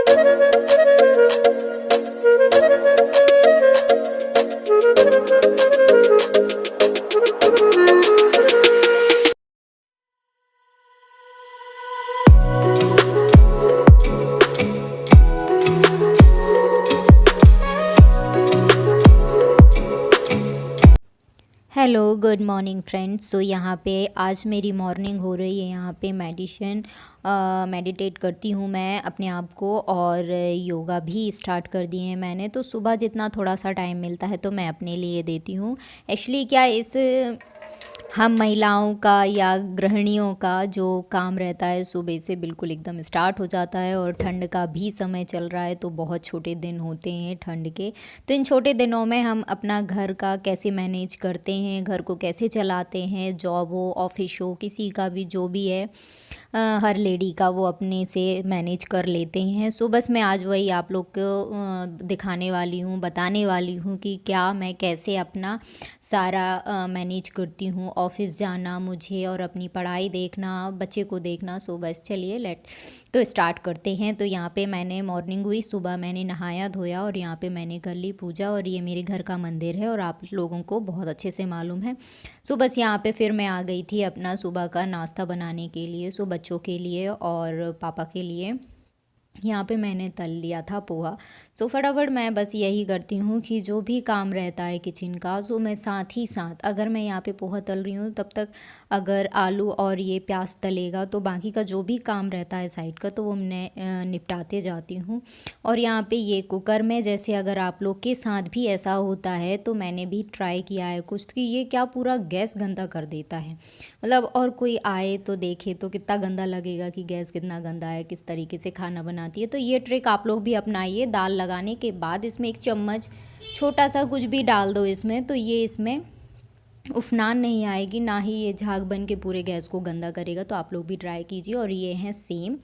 Hello good morning friends. So यहाँ पे आज मेरी मॉर्निंग हो रही है। यहाँ पे मेडिटेट करती हूँ मैं अपने आप को, और योगा भी स्टार्ट कर दिए हैं मैंने। तो सुबह जितना थोड़ा सा टाइम मिलता है तो मैं अपने लिए देती हूँ। एक्चुअली क्या इस हम महिलाओं का या गृहिणियों का जो काम रहता है सुबह से बिल्कुल एकदम स्टार्ट हो जाता है, और ठंड का भी समय चल रहा है तो बहुत छोटे दिन होते हैं ठंड के। तो इन छोटे दिनों में हम अपना घर का कैसे मैनेज करते हैं, घर को कैसे चलाते हैं, जॉब हो ऑफिस हो किसी का भी जो भी है, हर लेडी का वो अपने से मैनेज कर लेते हैं। सो बस मैं आज वही आप लोग को दिखाने वाली हूँ, बताने वाली हूँ कि क्या मैं कैसे अपना सारा मैनेज करती हूँ। ऑफिस जाना मुझे और अपनी पढ़ाई देखना, बच्चे को देखना। सो बस चलिए तो स्टार्ट करते हैं। तो यहाँ पे मैंने मॉर्निंग हुई, सुबह मैंने नहाया धोया और यहाँ पे मैंने कर ली पूजा। और ये मेरे घर का मंदिर है और आप लोगों को बहुत अच्छे से मालूम है। सो बस यहाँ पे फिर मैं आ गई थी अपना सुबह का नाश्ता बनाने के लिए। सो बच्चों के लिए और पापा के लिए यहाँ पे मैंने तल लिया था पोहा। सो फटाफट मैं बस यही करती हूँ कि जो भी काम रहता है किचन का, सो मैं साथ ही साथ अगर मैं यहाँ पे पोहा तल रही हूँ तब तक अगर आलू और ये प्याज तलेगा तो बाकी का जो भी काम रहता है साइड का तो वो मैं निपटाते जाती हूँ। और यहाँ पे ये कुकर में, जैसे अगर आप लोग के साथ भी ऐसा होता है तो मैंने भी ट्राई किया है कुछ, कि ये क्या पूरा गैस गंदा कर देता है। मतलब और कोई आए तो देखे तो कितना गंदा लगेगा कि गैस कितना गंदा है, किस तरीके से खाना बनाती है। तो ये ट्रिक आप लोग भी अपनाइए। दाल लगाने के बाद इसमें 1 चम्मच छोटा सा कुछ भी डाल दो इसमें, तो ये इसमें उफनान नहीं आएगी, ना ही ये झाग बन के पूरे गैस को गंदा करेगा। तो आप लोग भी ट्राई कीजिए। और ये हैं सेम,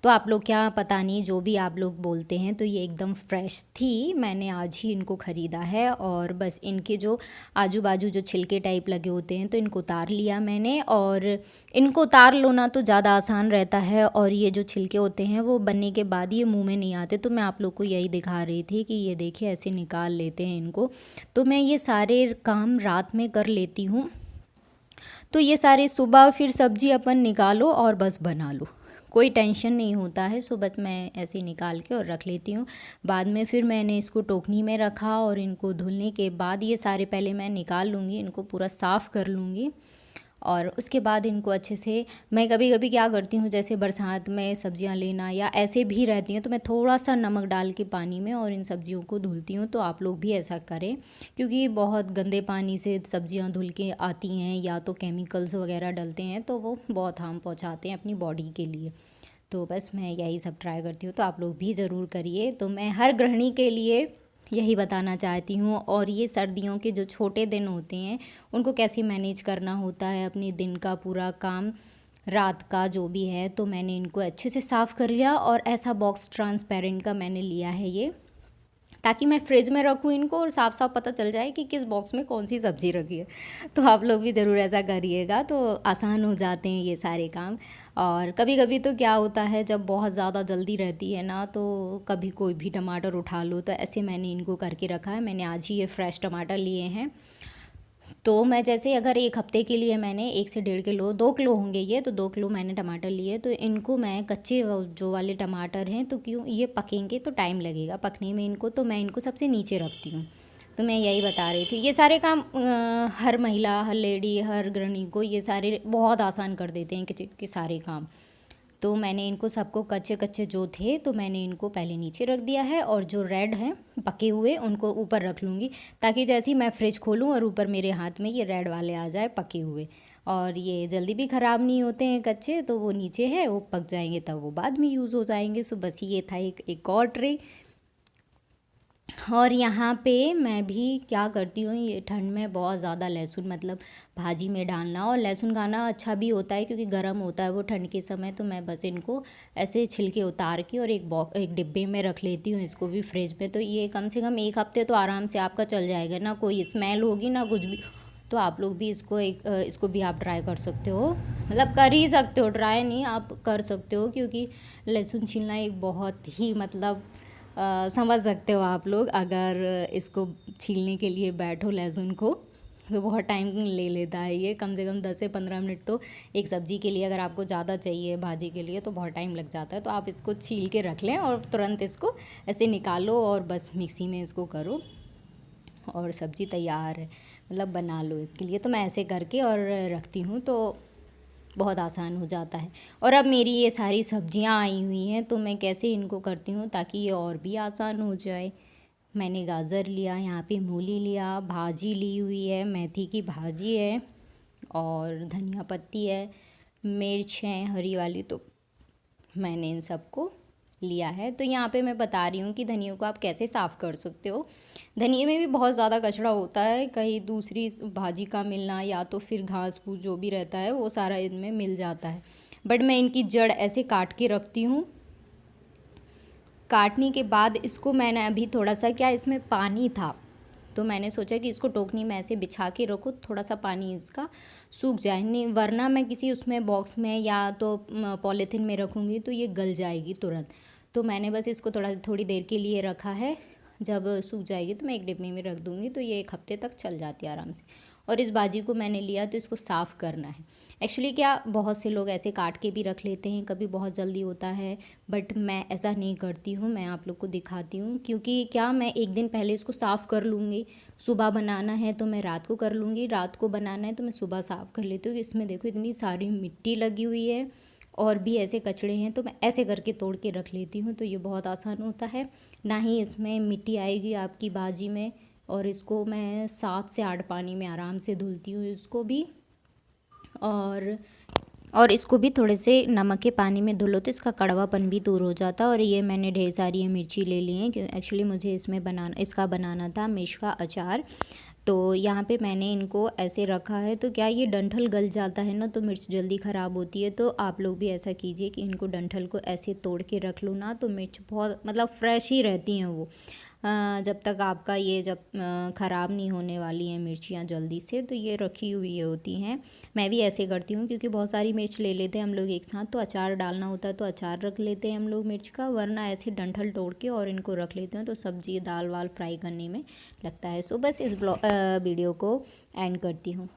तो आप लोग क्या पता नहीं जो भी आप लोग बोलते हैं, तो ये एकदम फ्रेश थी, मैंने आज ही इनको ख़रीदा है। और बस इनके जो आजू बाजू जो छिलके टाइप लगे होते हैं तो इनको उतार लिया मैंने। और इनको उतार लो ना तो ज़्यादा आसान रहता है, और ये जो छिलके होते हैं वो बनने के बाद ये मुंह में नहीं आते। तो मैं आप लोग को यही दिखा रही थी कि ये देखिए ऐसे निकाल लेते हैं इनको। तो मैं ये सारे काम रात में कर लेती हूँ। तो ये सारे सुबह फिर सब्जी अपन निकालो और बस बना लो, कोई टेंशन नहीं होता है। सो बस मैं ऐसे निकाल के और रख लेती हूँ। बाद में फिर मैंने इसको टोकनी में रखा, और इनको धुलने के बाद ये सारे पहले मैं निकाल लूँगी, इनको पूरा साफ़ कर लूँगी। और उसके बाद इनको अच्छे से मैं कभी कभी क्या करती हूँ, जैसे बरसात में सब्जियाँ लेना या ऐसे भी रहती हैं तो मैं थोड़ा सा नमक डाल के पानी में और इन सब्जियों को धुलती हूँ। तो आप लोग भी ऐसा करें, क्योंकि बहुत गंदे पानी से सब्जियाँ धुल के आती हैं या तो केमिकल्स वगैरह डलते हैं तो वो बहुत हार्म पहुँचाते हैं अपनी बॉडी के लिए। तो बस मैं यही सब ट्राई करती हूँ, तो आप लोग भी ज़रूर करिए। तो मैं हर गृहिणी के लिए यही बताना चाहती हूँ। और ये सर्दियों के जो छोटे दिन होते हैं उनको कैसे मैनेज करना होता है, अपने दिन का पूरा काम, रात का जो भी है, तो मैंने इनको अच्छे से साफ़ कर लिया। और ऐसा बॉक्स ट्रांसपेरेंट का मैंने लिया है ये, ताकि मैं फ्रिज में रखूँ इनको और साफ साफ पता चल जाए कि किस बॉक्स में कौन सी सब्ज़ी रखी है। तो आप लोग भी ज़रूर ऐसा करिएगा, तो आसान हो जाते हैं ये सारे काम। और कभी कभी तो क्या होता है, जब बहुत ज़्यादा जल्दी रहती है ना, तो कभी कोई भी टमाटर उठा लो, तो ऐसे मैंने इनको करके रखा है। मैंने आज ही ये फ्रेश टमाटर लिए हैं। तो मैं जैसे अगर 1 हफ़्ते के लिए मैंने 1 से 1.5 किलो, 2 किलो होंगे ये, तो 2 किलो मैंने टमाटर लिए। तो इनको मैं कच्चे जो वाले टमाटर हैं, तो क्यों ये पकेंगे तो टाइम लगेगा पकने में इनको, तो मैं इनको सबसे नीचे रखती हूँ। तो मैं यही बता रही थी। ये सारे काम हर महिला, हर लेडी, हर गृहिणी को ये सारे बहुत आसान कर देते हैं किचन के सारे काम। तो मैंने इनको सबको कच्चे कच्चे जो थे तो मैंने इनको पहले नीचे रख दिया है, और जो रेड हैं पके हुए उनको ऊपर रख लूँगी, ताकि जैसे ही मैं फ्रिज खोलूँ और ऊपर मेरे हाथ में ये रेड वाले आ जाए पके हुए। और ये जल्दी भी ख़राब नहीं होते हैं कच्चे, तो वो नीचे हैं, वो पक जाएंगे तब वो बाद में यूज़ हो जाएंगे। सो बस ये था एक और ट्रिक। और यहाँ पे मैं भी क्या करती हूँ, ये ठंड में बहुत ज़्यादा लहसुन मतलब भाजी में डालना, और लहसुन खाना अच्छा भी होता है क्योंकि गर्म होता है वो ठंड के समय। तो मैं बस इनको ऐसे छिलके उतार के और एक डिब्बे में रख लेती हूँ, इसको भी फ्रिज में। तो ये कम से कम 1 हफ़्ते तो आराम से आपका चल जाएगा, ना कोई स्मेल होगी ना कुछ भी। तो आप लोग भी इसको भी आप ट्राई कर सकते हो, मतलब कर ही सकते हो, ट्राई नहीं आप कर सकते हो, क्योंकि लहसुन छीलना एक बहुत ही मतलब समझ सकते हो आप लोग, अगर इसको छीलने के लिए बैठो लहसुन को तो बहुत टाइम ले लेता है ये, कम से कम 10 से 15 मिनट तो एक सब्ज़ी के लिए, अगर आपको ज़्यादा चाहिए भाजी के लिए तो बहुत टाइम लग जाता है। तो आप इसको छील के रख लें और तुरंत इसको ऐसे निकालो और बस मिक्सी में इसको करो और सब्ज़ी तैयार है, मतलब बना लो इसके लिए। तो मैं ऐसे करके और रखती हूँ तो बहुत आसान हो जाता है। और अब मेरी ये सारी सब्जियां आई हुई हैं तो मैं कैसे इनको करती हूँ ताकि ये और भी आसान हो जाए। मैंने गाजर लिया, यहाँ पे मूली लिया, भाजी ली हुई है, मेथी की भाजी है और धनिया पत्ती है, मिर्च है हरी वाली, तो मैंने इन सबको लिया है। तो यहाँ पे मैं बता रही हूँ कि धनिया को आप कैसे साफ़ कर सकते हो। धनिया में भी बहुत ज़्यादा कचरा होता है, कहीं दूसरी भाजी का मिलना या तो फिर घास फूस जो भी रहता है वो सारा इनमें मिल जाता है। बट मैं इनकी जड़ ऐसे काट के रखती हूँ। काटने के बाद इसको मैंने अभी थोड़ा सा, क्या इसमें पानी था तो मैंने सोचा कि इसको टोकनी में ऐसे बिछा के रखो, थोड़ा सा पानी इसका सूख जाए, नहीं वरना मैं किसी उसमें बॉक्स में या तो पॉलीथीन में रखूँगी तो ये गल जाएगी तुरंत। तो मैंने बस इसको थोड़ी देर के लिए रखा है, जब सूख जाएगी तो मैं एक डिब्बे में रख दूँगी तो ये 1 हफ्ते तक चल जाती है आराम से। और इस भाजी को मैंने लिया तो इसको साफ़ करना है। एक्चुअली क्या बहुत से लोग ऐसे काट के भी रख लेते हैं, कभी बहुत जल्दी होता है, बट मैं ऐसा नहीं करती हूँ। मैं आप लोग को दिखाती हूँ, क्योंकि क्या मैं एक दिन पहले इसको साफ़ कर लूँगी, सुबह बनाना है तो मैं रात को कर लूँगी, रात को बनाना है तो मैं सुबह साफ़ कर लेती हूँ। इसमें देखो इतनी सारी मिट्टी लगी हुई है और भी ऐसे कचड़े हैं, तो मैं ऐसे करके तोड़ के रख लेती हूँ तो ये बहुत आसान होता है, ना ही इसमें मिट्टी आएगी आपकी भाजी में। और इसको मैं 7 से 8 पानी में आराम से धुलती हूँ इसको भी, और इसको भी थोड़े से नमक के पानी में धुलो तो इसका कड़वापन भी दूर हो जाता है। और ये मैंने ढेर सारी मिर्ची ले ली हैं, क्योंकि एक्चुअली मुझे इसका बनाना था मिर्च का अचार। तो यहाँ पे मैंने इनको ऐसे रखा है, तो क्या ये डंठल गल जाता है ना तो मिर्च जल्दी ख़राब होती है। तो आप लोग भी ऐसा कीजिए कि इनको डंठल को ऐसे तोड़ के रख लो ना, तो मिर्च बहुत मतलब फ्रेश ही रहती हैं वो, जब तक आपका ये जब ख़राब नहीं होने वाली हैं मिर्चियाँ जल्दी से, तो ये रखी हुई होती हैं। मैं भी ऐसे करती हूँ, क्योंकि बहुत सारी मिर्च ले लेते हैं हम लोग एक साथ, तो अचार डालना होता है तो अचार रख लेते हैं हम लोग मिर्च का, वरना ऐसे डंठल तोड़ के और इनको रख लेते हैं तो सब्ज़ी दाल वाल फ्राई करने में लगता है। सो बस इस वीडियो को एंड करती हूँ।